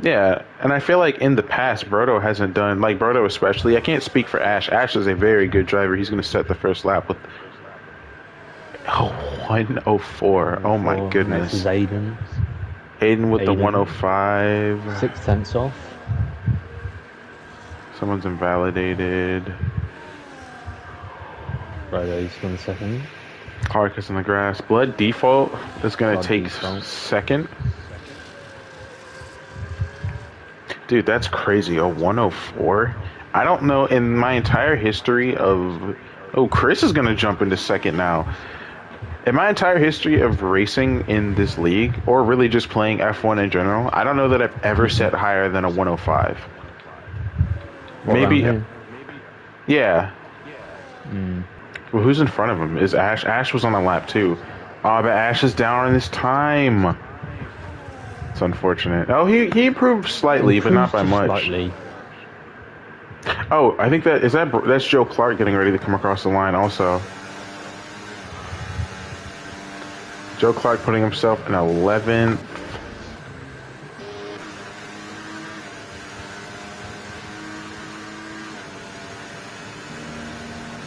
Yeah, and I feel like in the past, Brodo hasn't done, like Brodo especially. I can't speak for Ash. Ash is a very good driver. He's going to set the first lap with 104. Oh my 104. Next is goodness. Aiden. Hayden with the Aiden. 105. 6 tenths off. Someone's invalidated. Brodo's going second. Clark is in the grass. Blood default is going to take second. Dude, that's crazy. A 104? I don't know in my entire history of... Oh, Chris is going to jump into second now. In my entire history of racing in this league, or really just playing F1 in general, I don't know that I've ever set higher than a 105. Maybe... Yeah. Well, who's in front of him? Is Ash? Ash was on a lap too. Oh, but Ash is down on his time. It's unfortunate. Oh, he improved slightly, but not by much. Slightly. Oh, I think that's Joe Clark getting ready to come across the line also. Joe Clark putting himself in 11th.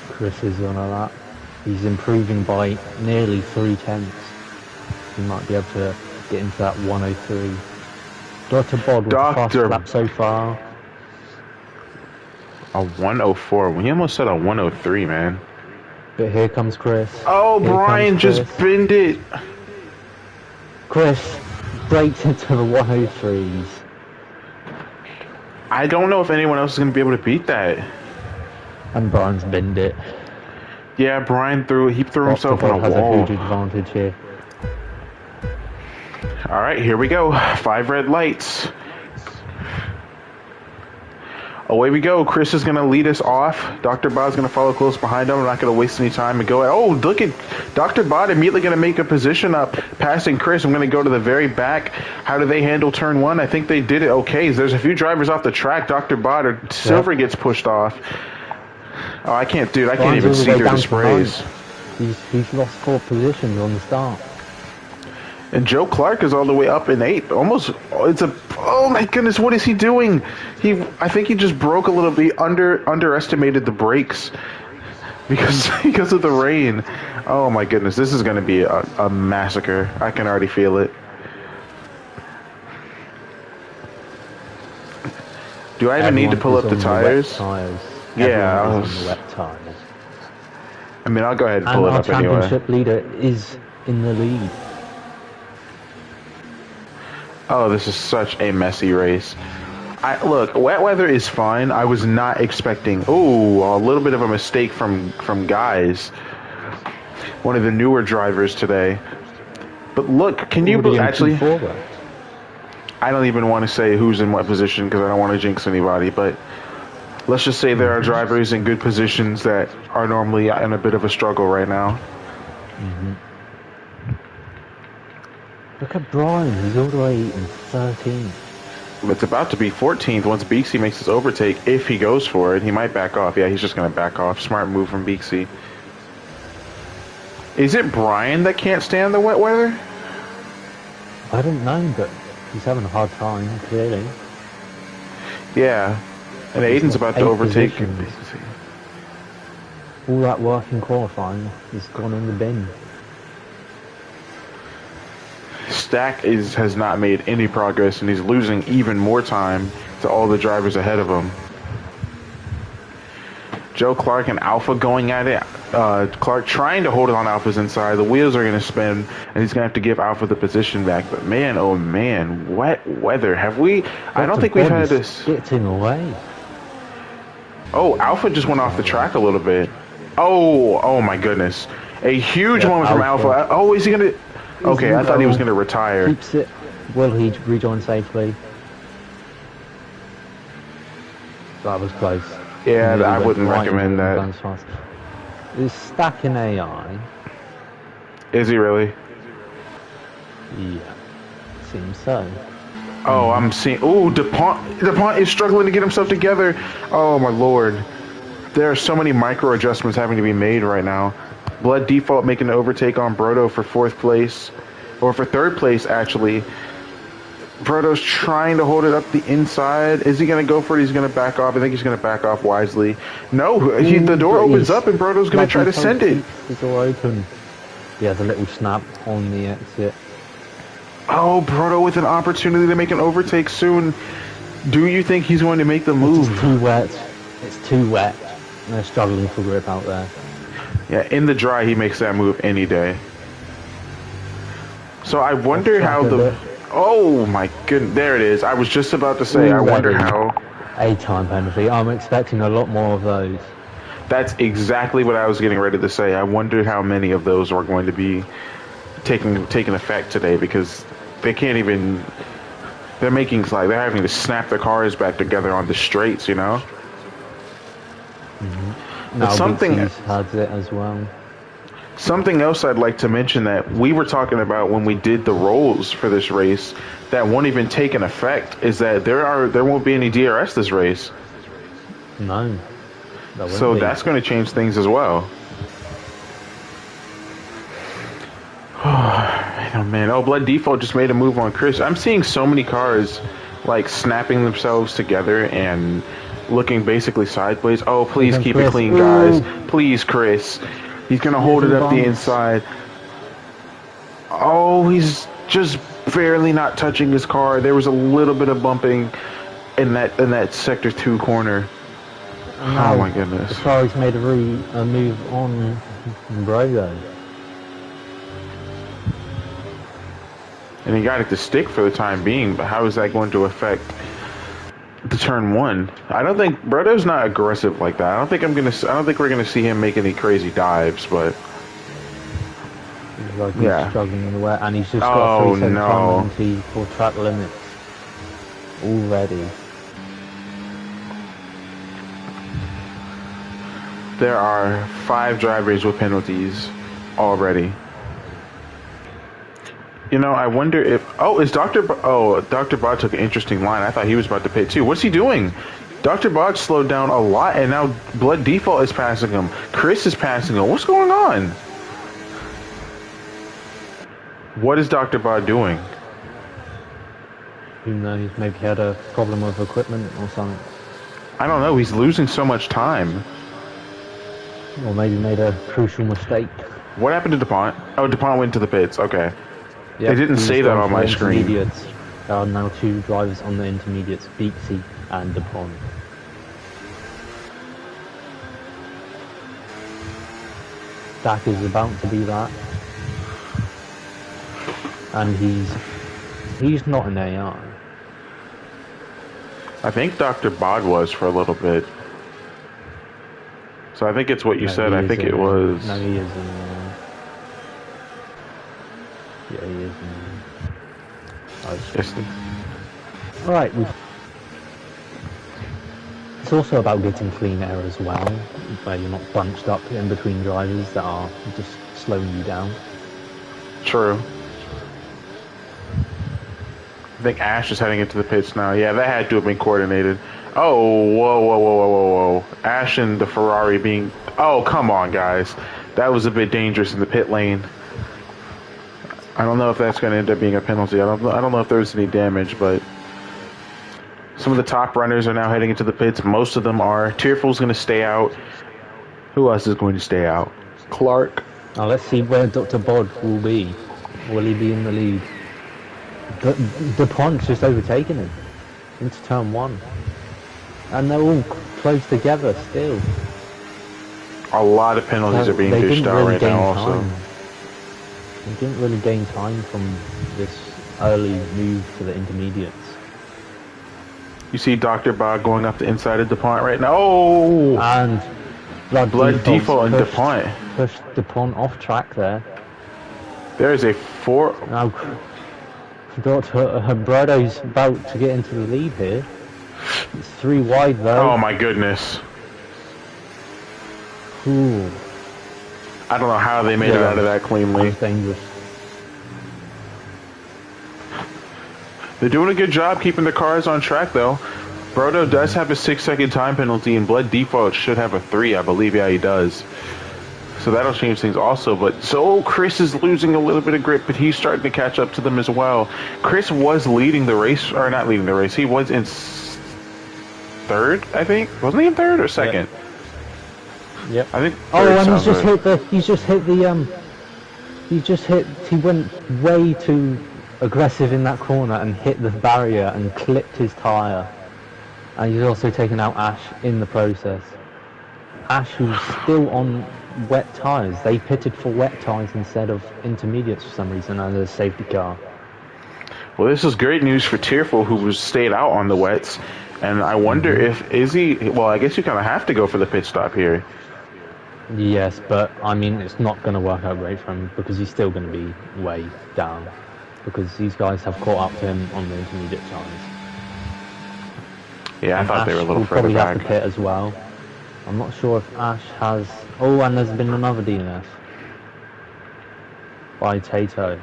Chris is on a lap. He's improving by nearly 3 tenths. He might be able to get into that 103. Dr. Bod with the fastest lap so far. A 104. We almost said a 103, man. But here comes Chris. Oh, here Brian just binned it. Chris breaks into the 103s. I don't know if anyone else is going to be able to beat that. And Brian's binned it. Yeah, Brian threw himself on a has wall. A huge advantage here. All right, here we go. 5 red lights. Away we go. Chris is going to lead us off. Dr. Bod's going to follow close behind him. I'm not going to waste any time and go. Oh, look at Dr. Bod immediately going to make a position up, passing Chris. I'm going to go to the very back. How do they handle turn 1? I think they did it okay. There's a few drivers off the track. Dr. Bod or Silver gets pushed off. Oh, I can't, dude. I can't even see through the sprays. He's lost 4 positions on the start. And Joe Clark is all the way up in 8. Almost, oh my goodness, what is he doing? I think he just broke a little bit, underestimated the brakes because of the rain. Oh my goodness, this is going to be a massacre. I can already feel it. Do I even need to pull up the tires? Yeah, I mean, I'll go ahead and pull it up anyway. Our championship leader is in the lead. Oh, this is such a messy race. Look, wet weather is fine. I was not expecting... Oh, a little bit of a mistake from Guys. One of the newer drivers today. But look, can you actually... I don't even want to say who's in what position because I don't want to jinx anybody, but let's just say there are drivers in good positions that are normally in a bit of a struggle right now. Look at Brian, he's all the way in 13th. It's about to be 14th once Beaksy makes his overtake. If he goes for it, he might back off. Yeah, he's just going to back off. Smart move from Beaksy. Is it Brian that can't stand the wet weather? I don't know, but he's having a hard time, clearly. Yeah, and Aiden's about to overtake Beaksy. All that work in qualifying is gone in the bin. Stack has not made any progress, and he's losing even more time to all the drivers ahead of him. Joe Clark and Alpha going at it. Clark trying to hold on Alpha's inside. The wheels are going to spin, and he's going to have to give Alpha the position back. But man, oh man, wet weather. Have we? I don't think we've had this. Getting away. Oh, Alpha just went off the track a little bit. Oh my goodness. A huge moment from Alpha. Oh, is he going to... Okay, I thought he was going to retire. Keeps it. Will he rejoin safely? That was close. Yeah, I wouldn't recommend that. Is Stack in AI? Is he really? Yeah, seems so. Oh, I'm seeing... Oh, DuPont is struggling to get himself together. Oh, my lord. There are so many micro adjustments having to be made right now. Blood default making an overtake on Brodo for 4th place. Or for 3rd place, actually. Brodo's trying to hold it up the inside. Is he going to go for it? He's going to back off. I think he's going to back off wisely. No, the door opens up and Brodo's going to try to send it. The door open. He has a little snap on the exit. Oh, Brodo with an opportunity to make an overtake soon. Do you think he's going to make the move? It's too wet. It's too wet. They're struggling for grip out there. Yeah, in the dry, he makes that move any day. So I wonder how the... Oh my goodness, there it is. I was just about to say, I wonder how... A time penalty. I'm expecting a lot more of those. That's exactly what I was getting ready to say. I wonder how many of those are going to be taking effect today, because they can't even... They're making like they're having to snap the cars back together on the straights, you know. Now something has it as well. Something else I'd like to mention that we were talking about when we did the rolls for this race that won't even take an effect is that there won't be any DRS this race. No. So that's going to change things as well. Oh man! Oh, Blood Default just made a move on Chris. I'm seeing so many cars like snapping themselves together and looking basically sideways. Oh, please keep it clean, guys. Please, Chris. He's gonna hold it up the inside. Oh, he's just barely not touching his car. There was a little bit of bumping in that sector 2 corner. Oh my goodness! The car's made a move on Brodo. And he got it to stick for the time being, but how is that going to affect the turn 1? I don't think Brodo's not aggressive like that. I don't think we're gonna see him make any crazy dives, but he's struggling in the way, and he's just got 3 seconds time penalty for track limits already. There are 5 drivers with penalties already. You know, I wonder if... Oh, is Dr. Dr. Bod took an interesting line. I thought he was about to pit too. What's he doing? Dr. Bod slowed down a lot, and now Blood Default is passing him. Chris is passing him. What's going on? What is Dr. Bod doing? Who knows? Maybe he had a problem with equipment or something. I don't know. He's losing so much time. Or maybe made a crucial mistake. What happened to DuPont? Oh, DuPont went to the pits. Okay. Yep, they didn't say that on my screen. There are now 2 drivers on the intermediates, Beaksy and DuPont. Dak is about to be that. And he's not an AI. I think Dr. Bod was for a little bit. So I think it's what you said. I think it was... No, he is an AI. Yeah, he is. Alright, it's also about getting clean air as well, where you're not bunched up in between drivers that are just slowing you down. True. I think Ash is heading into the pits now. Yeah, that had to have been coordinated. Oh, whoa. Ash and the Ferrari being... Oh, come on, guys. That was a bit dangerous in the pit lane. I don't know if that's going to end up being a penalty. I don't know if there's any damage, but some of the top runners are now heading into the pits. Most of them are. Tearful's going to stay out. Who else is going to stay out? Clark. Now let's see where Dr. Bod will be. Will he be in the lead? DuPont's just overtaken him into turn 1. And they're all close together still. A lot of penalties are being dished out right now also. They didn't really gain time from this early move to the intermediates. You see Dr. Bod going up the inside of DuPont right now. Oh! And Blood Default and DuPont. Pushed DuPont off track there. There is a 4... Now, Brodo's about to get into the lead here. It's 3 wide though. Oh my goodness. Ooh. I don't know how they made it out of that cleanly. That's dangerous. They're doing a good job keeping the cars on track, though. Brodo does have a 6-second time penalty, and Blood Default should have a 3, I believe. Yeah, he does. So that'll change things also. But so Chris is losing a little bit of grip, but he's starting to catch up to them as well. Chris was leading the race, or not leading the race. He was in third, I think. Wasn't he in third or second? Yep. I think. Oh, and he went way too aggressive in that corner and hit the barrier and clipped his tyre. And he's also taken out Ash in the process. Ash, who's still on wet tyres. They pitted for wet tyres instead of intermediates for some reason under the safety car. Well, this is great news for Tearful, who was stayed out on the wets. And I wonder if well, I guess you kind of have to go for the pit stop here. Yes, but I mean, it's not going to work out great for him because he's still going to be way down because these guys have caught up to him on the intermediate tyres. Yeah, I thought Ash they were a little will further probably back. have to pit as well. I'm not sure if Ash has... Oh, and there's been another DNF by Tato.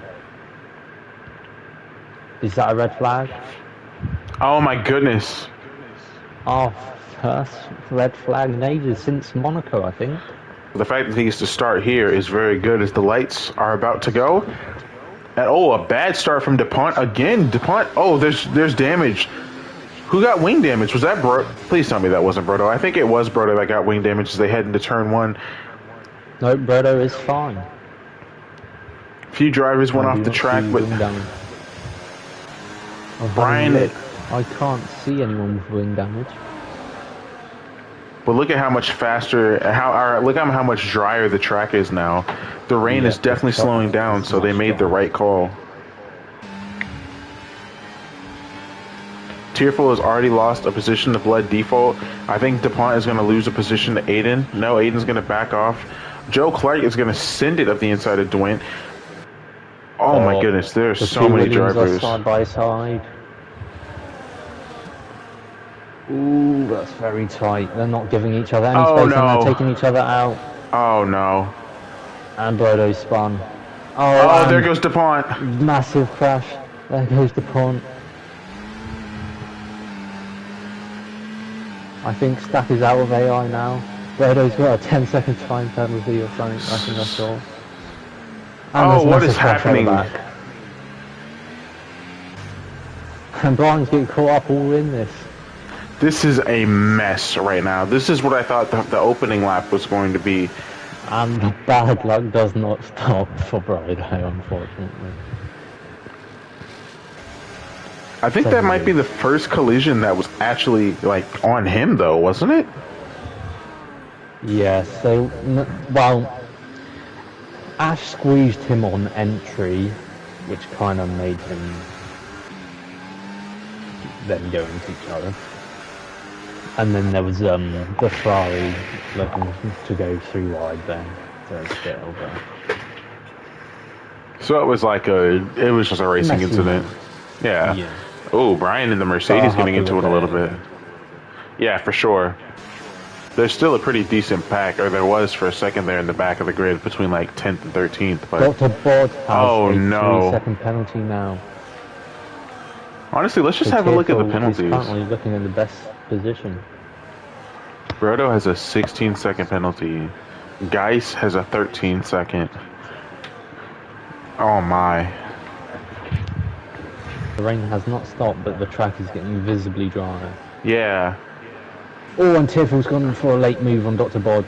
Is that a red flag? Oh my goodness. Oh, first red flag in ages since Monaco, I think. The fact that he gets to start here is very good as the lights are about to go. And a bad start from DuPont again. DuPont, there's damage. Who got wing damage? Was that Bro? Please tell me that wasn't Brodo. I think it was Brodo that got wing damage as they head into turn one. No, Brodo is fine. A few drivers went off the track, but Brian... I can't see anyone with wing damage. But look at how much faster, look at how much drier the track is now. The rain is definitely slowing down, so they made the right call. Tearful has already lost a position to Blood default. I think DuPont is going to lose a position to Aiden. No, Aiden's going to back off. Joe Clark is going to send it up the inside of Dwint. Oh my goodness, there's so many drivers. Side by side. Ooh, that's very tight. They're not giving each other any space and they're taking each other out. Oh no. And Brodo spun. Oh, there goes DuPont. Massive crash. There goes DuPont. I think Stack is out of AI now. Brodo's got a 10-second time penalty or something, I think I saw. And what is happening? And Brian's getting caught up all in this. This is a mess right now. This is what I thought the opening lap was going to be. And the bad luck does not stop for Brodo, unfortunately. I think that might be the first collision that was actually, like, on him, though, wasn't it? Yeah, so, well, Ash squeezed him on entry, which kind of made him then go into each other. And then there was the Ferrari looking to go through wide then to get over. So it was like it was just a racing incident. Yeah. Oh, Brian and the Mercedes getting into it a little bit. Yeah, for sure. There's still a pretty decent pack, or there was for a second there in the back of the grid between like 10th and 13th. But Dr. Bod has a 3-second penalty now. Honestly, let's just have a look at the penalties. He's currently looking in the best position. Brodo has a 16-second penalty. Geis has a 13-second. Oh my. The rain has not stopped, but the track is getting visibly drier. Yeah. Oh, and Tiffle's gone in for a late move on Dr. Bod.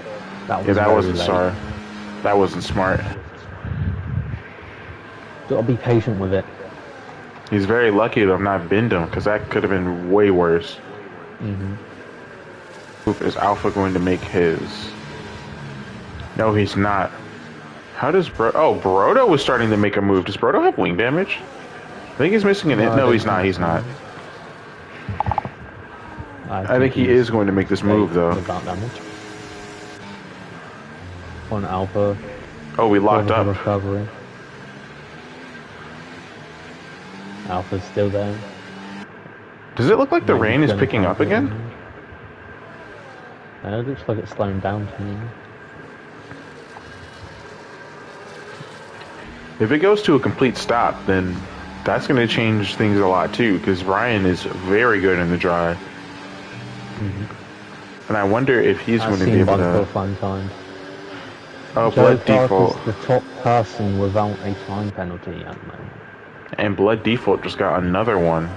That wasn't smart. That wasn't smart. Gotta be patient with it. He's very lucky to have not binned him, because that could have been way worse. Is Alpha going to make his? No, he's not. How does Brodo was starting to make a move. Does Brodo have wing damage? I think he's missing an No, he's not. He's not. I think he is going to make this move, though. On Alpha. Oh, we locked up. Recovery. Alpha's still there. Does it look like the rain is picking up again? It looks like it's slowing down to me. If it goes to a complete stop, then that's going to change things a lot too, because Ryan is very good in the dry. And I wonder if he's going to be able to... Oh, Joe blood Clark is default. the top person without a time penalty at the moment. And blood default just got another one.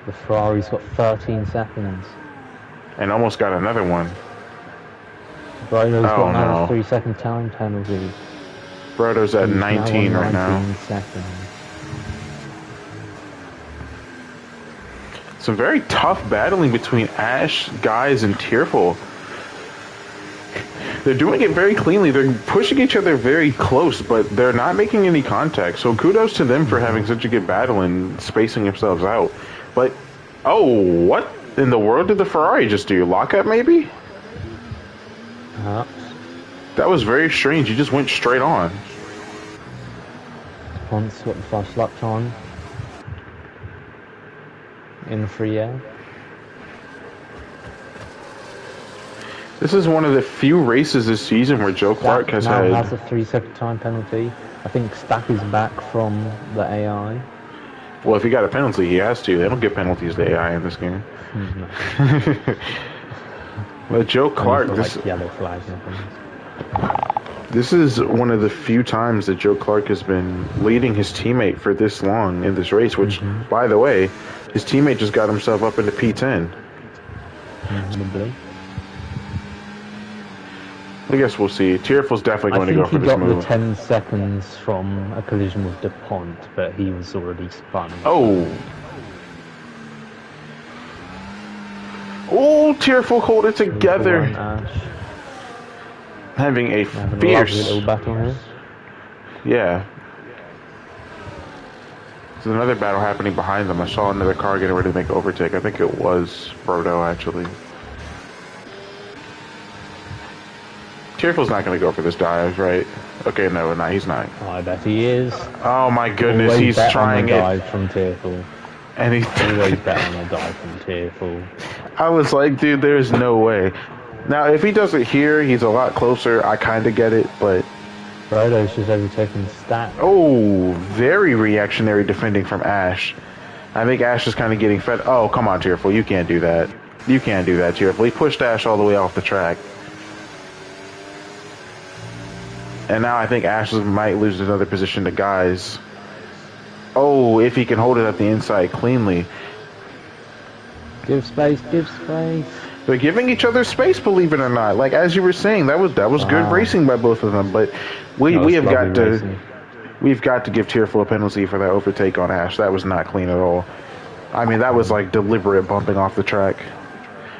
The Ferrari's got 13 seconds. And almost got another one. Brodo's got Oh another no. 3-second time penalty. Brodo's at He's 19 now on right 19 now. seconds. Some very tough battling between Ash, Guys, and Tearful. They're doing it very cleanly. They're pushing each other very close, but they're not making any contact. So kudos to them for having such a good battle and spacing themselves out. But, oh, what in the world did the Ferrari just do? Lockup, maybe? Perhaps. That was very strange. You just went straight on. Ponce got the fast lap time. In the free air. This is one of the few races this season where Joe Clark has now had... has a 3-second time penalty. I think Stack is back from the AI. Well, if he got a penalty, he has to. They don't give penalties to AI in this game. No. But Joe Clark, Only for, like, yellow flags and things. this is one of the few times that Joe Clark has been leading his teammate for this long in this race, which, by the way, his teammate just got himself up into P10. Probably. I guess we'll see. Tearful's definitely going to go for this I think he got move. the 10 seconds from a collision with DuPont, but he was already spun. Oh. Oh, Tearful hold it together. Having a fierce... little battle here. Yeah. There's another battle happening behind them. I saw another car getting ready to make overtake. I think it was Brodo, actually. Tearful's not going to go for this dive, right? Okay, no, he's not. Oh, I bet he is. Oh my goodness, Always he's bet trying on a it. dive from Tearful. And he... Always bet on a dive from Tearful. I was like, dude, there's no way. Now, if he does it here, he's a lot closer. I kind of get it, but... Brodo's just overtaking Stack. Oh, very reactionary defending from Ash. I think Ash is kind of getting fed. Oh, come on, Tearful. You can't do that. You can't do that, Tearful. He pushed Ash all the way off the track. And now I think Ash might lose another position to Guys. Oh, if he can hold it at the inside cleanly. Give space, give space. They're giving each other space, believe it or not. Like, as you were saying, that was good racing by both of them. But we have got to... Racing. We've got to give Tearful a penalty for that overtake on Ash. That was not clean at all. I mean, that was like deliberate bumping off the track.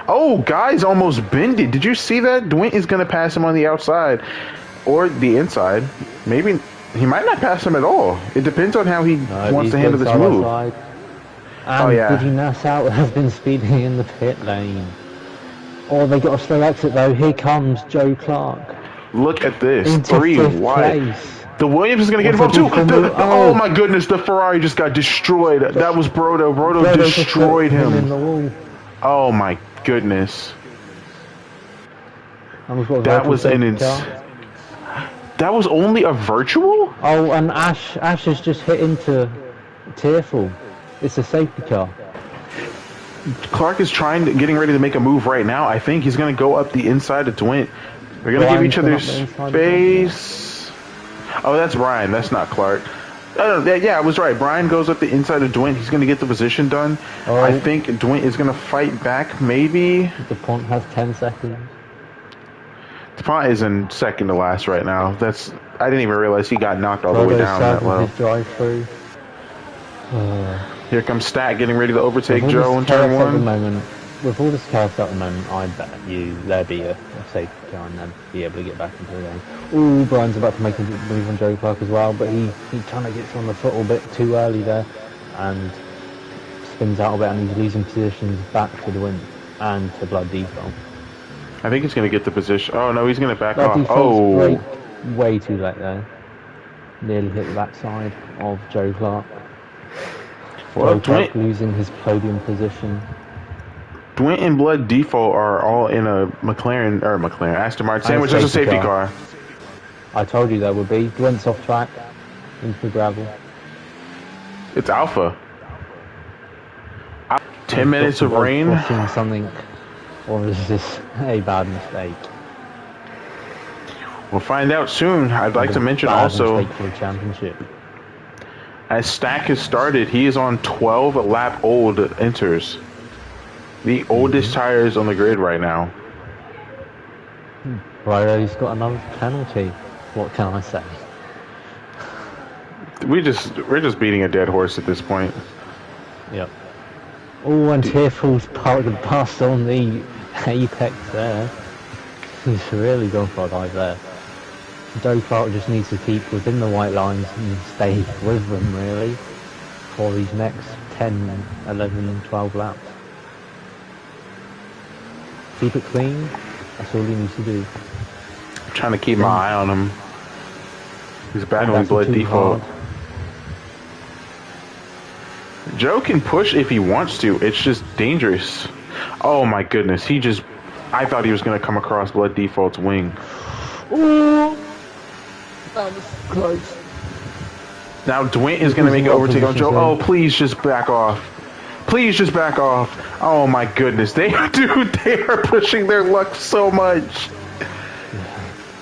Oh, Guys almost bended. Did you see that? Dwight is going to pass him on the outside or the inside. Maybe he might not pass him at all. It depends on how he wants to handle this move. And oh, yeah. Diddy Nassau has been speeding in the pit lane. Oh, they got a slow exit though. Here comes Joe Clark. Look at this. Into 3 wide. The Williams is going to get involved too. Oh my goodness, the Ferrari just got destroyed. That was Brodo. Brodo destroyed him. In the wall. Oh my goodness. That was That was only a virtual? Oh, and Ash has just hit into Tearful. It's a safety car. Clark is getting ready to make a move right now. I think he's going to go up the inside of Dwight. They're going to give each other space. Oh, that's Brian. That's not Clark. Yeah, I was right. Brian goes up the inside of Dwight. He's going to get the position done. Oh. I think Dwight is going to fight back, maybe. DuPont has 10 seconds. DuPont is in second to last right now. I didn't even realize he got knocked all the way down that low. Drive-through. Here comes Stat getting ready to overtake Joe in turn 1. With all this chaos at the moment, I bet you there'd be a safety car and they'd be able to get back into the game. Ooh, Brian's about to make a move on Joe Clark as well, but he kind of gets on the foot a bit too early there and spins out a bit, and he's losing positions back to the win and to Blood Default. I think he's going to get the position. Oh no, he's going to back off. Oh, way too late there. Nearly hit the backside of Joe Clark. Well, Clark losing his podium position. Dwight and Blood Default are all in a Aston Martin sandwich. There's a safety car. I told you there would be. Dwight's off track into the gravel. It's Alpha. 10 minutes of rain. Something, or is this a bad mistake? We'll find out soon. I'd like to mention also, for the championship. as Stack has started, he is on 12 lap old inters. The oldest tires on the grid right now. Ryder's got another penalty. What can I say? We're just beating a dead horse at this point. Yep. Oh, and Tearful's parked the bus on the apex there. He's really gone for a dive there. Joe Clark just needs to keep within the white lines and stay with them, really, for these next 10, 11, 12 laps. Keep it clean, that's all he needs to do. I'm trying to keep my eye on him. He's battling blood default. Joe can push if he wants to, it's just dangerous. Oh my goodness, I thought he was going to come across blood default's wing. Ooh, that was close. Now Dwight is going to make an overtake on Joe. Oh, please just back off. Please just back off. Oh my goodness, they are pushing their luck so much.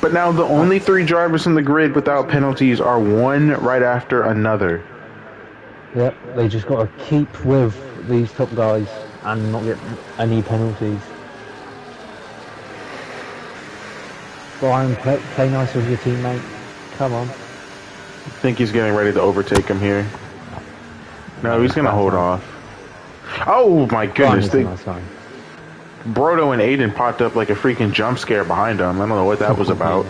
But now the only 3 drivers in the grid without penalties are one right after another. Yep, they just got to keep with these top guys and not get any penalties. Brian, play nice with your teammate. Come on. I think he's getting ready to overtake him here. No, he's going to hold off. Oh my goodness. Brodo and Aiden popped up like a freaking jump scare behind him. I don't know what that was about.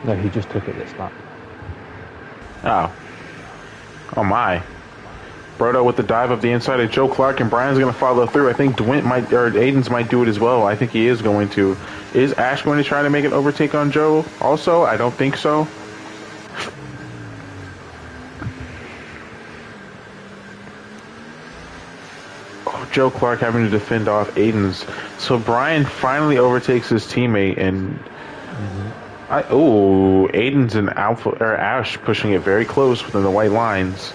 No, he just took it this lap. Oh. Oh my. Brodo with the dive of the inside of Joe Clark, and Brian's going to follow through. I think Aiden's might do it as well. I think he is going to. Is Ash going to try to make an overtake on Joe also? I don't think so. Oh, Joe Clark having to defend off Aiden's. So Brian finally overtakes his teammate, and Aiden's and Ash pushing it very close within the white lines.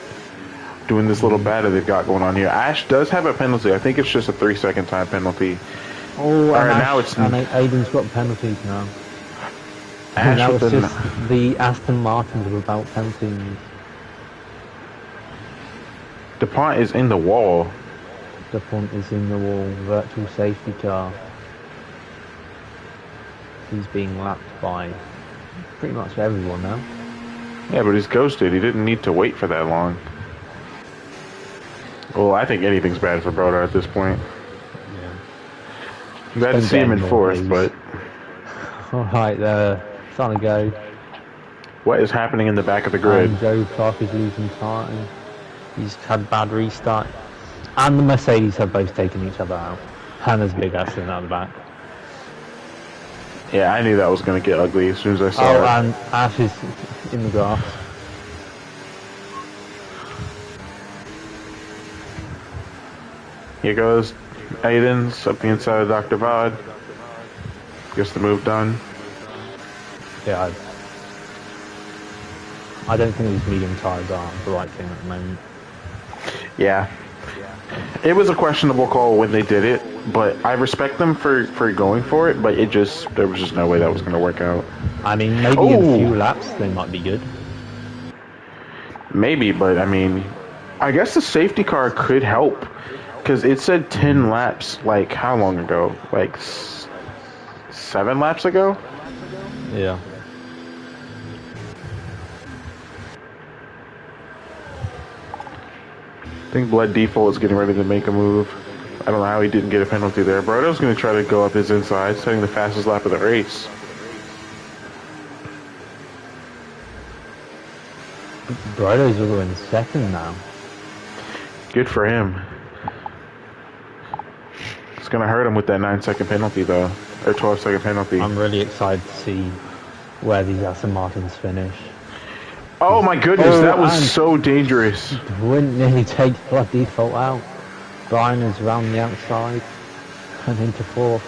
Doing this little battle they've got going on here. Ash does have a penalty. I think it's just a 3-second time penalty. Oh, and now Aiden's got penalties now. And that was just the Aston Martins without penalties. DuPont is in the wall. DuPont is in the wall. Virtual safety car. He's being lapped by pretty much everyone now. Yeah, but he's ghosted. He didn't need to wait for that long. Well, I think anything's bad for Broder at this point. Yeah. You had to see him in 4th, but... Alright, it's on a go. What is happening in the back of the grid? And Joe Clark is losing time. He's had bad restart. And the Mercedes have both taken each other out. And there's a big accident out the back. Yeah, I knew that was going to get ugly as soon as I saw it. Oh, and Ash is in the grass. Here goes Aiden's up the inside of Dr. Vod. Gets the move done. Yeah, I don't think these medium tires are the right thing at the moment. Yeah. It was a questionable call when they did it, but I respect them for going for it, but there was just no way that was going to work out. I mean, maybe in a few laps they might be good. Maybe, but I mean, I guess the safety car could help. Because it said 10 laps, like, how long ago? Like, 7 laps ago? Yeah. I think Blood Default is getting ready to make a move. I don't know how he didn't get a penalty there. Brodo's going to try to go up his inside, setting the fastest lap of the race. Brodo's will in 2nd now. Good for him. It's going to hurt him with that 9-second penalty, though. Or 12-second penalty. I'm really excited to see where these Aston Martins finish. Oh my goodness, that was so dangerous. Wouldn't nearly take Blood Default out. Brian is around the outside and into 4th.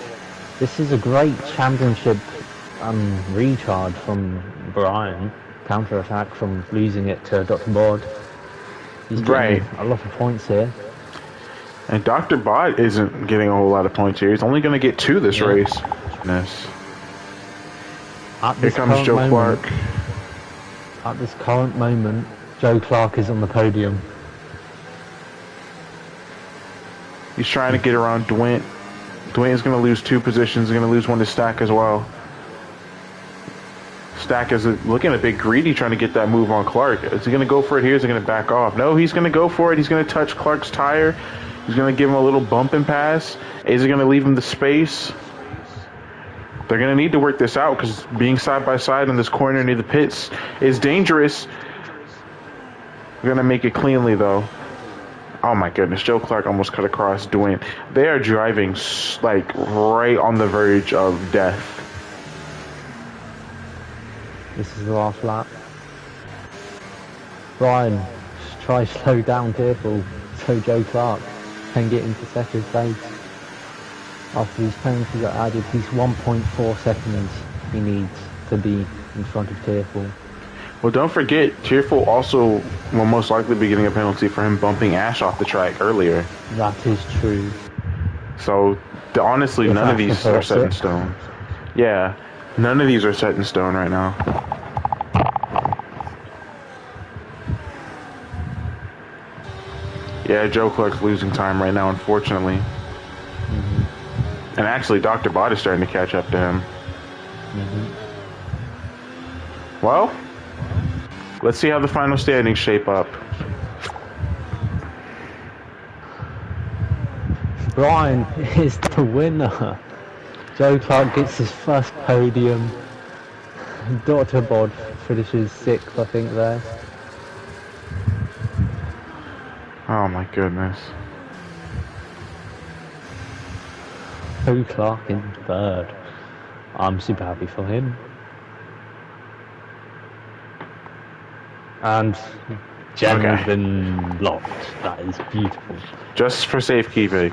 This is a great championship recharge from Brian. Counter-attack from losing it to Dr. Bod. He's getting a lot of points here. And Dr. Bod isn't getting a whole lot of points here. He's only going to get 2 this race. At Here this comes current Joe moment, Clark. at this current moment, Joe Clark is on the podium. He's trying to get around Dwight. Dwight is going to lose 2 positions. He's going to lose 1 to Stack as well. Stack is looking a bit greedy trying to get that move on Clark. Is he going to go for it here? Is he going to back off? No, he's going to go for it. He's going to touch Clark's tire. He's going to give him a little bump and pass. Is he going to leave him the space? They're going to need to work this out because being side by side in this corner near the pits is dangerous. They're going to make it cleanly, though. Oh, my goodness. Joe Clark almost cut across Dwayne. They are driving, like, right on the verge of death. This is the last lap. Brian, try slow down, careful, so Joe Clark can get into second place. After these penalties are added, he's 1.4 seconds he needs to be in front of Tearful. Well, don't forget, Tearful also will most likely be getting a penalty for him bumping Ash off the track earlier. That is true. So, honestly, If none of Ash these are reports set in it. stone. Yeah, none of these are set in stone right now. Yeah, Joe Clark's losing time right now, unfortunately. And actually, Dr. Bott is starting to catch up to him. Well, let's see how the final standings shape up. Brian is the winner. Joe Clark gets his first podium. Dr. Bod finishes 6th, I think, there. Oh my goodness. Joe Clark in 3rd. I'm super happy for him. And Jen has been locked. That is beautiful. Just for safekeeping.